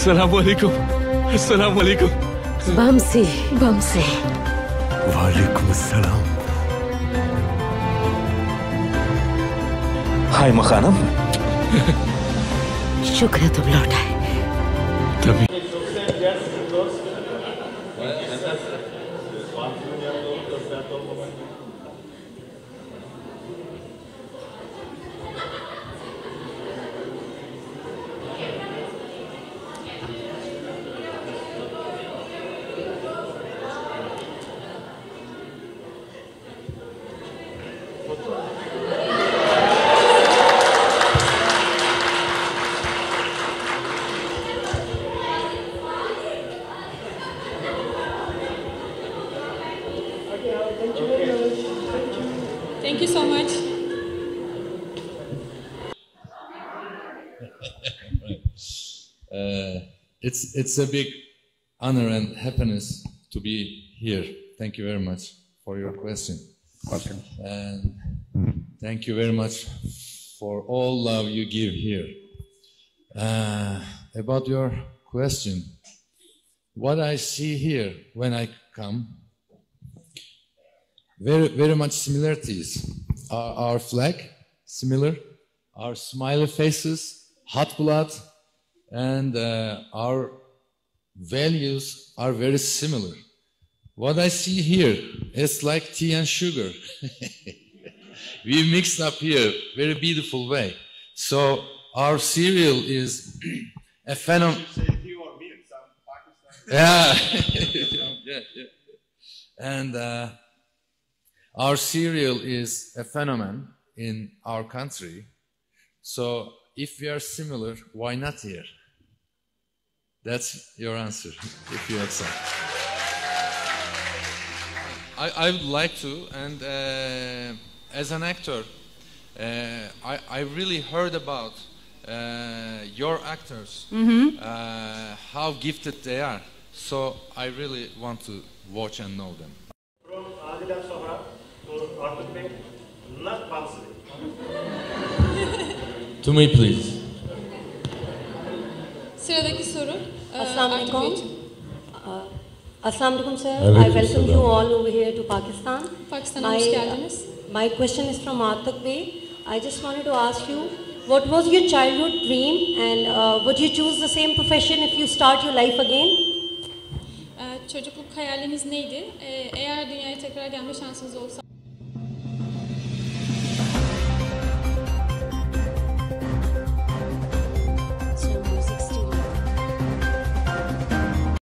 Assalamualaikum. Assalamualaikum. Bamsi, Bamsi. Waalaikumsalam. हाय मखानम। शुक्र है तुम लौट आए। तभी Thank you so much. It's a big honor and happiness to be here. Thank you very much for your question. Welcome. And thank you very much for all love you give here. About your question, what I see here when I come, very much similarities. Our flag, similar. Our smiley faces, hot blood, and our values are very similar. What I see here is like tea and sugar. We mixed up here, very beautiful way. So our cereal is a phenomenon. Yeah. yeah. And our cereal is a phenomenon in our country. So if we are similar, why not here? That's your answer, if you accept. I would like to, and as an actor, I really heard about your actors, how gifted they are. So I really want to watch and know them. From Adil'den sonra Artuk Bey, not Bamsi. To me, please. Sıradaki soru. Assalamualaikum. Assalamualaikum sir. I welcome you all over here to Pakistan. Pakistan'a hoş geldiniz. My question is from Artuk Bey. I just wanted to ask you, what was your childhood dream and would you choose the same profession if you start your life again? Çocukluk hayaliniz neydi? Eğer dünyaya tekrar gelme şansınız olsa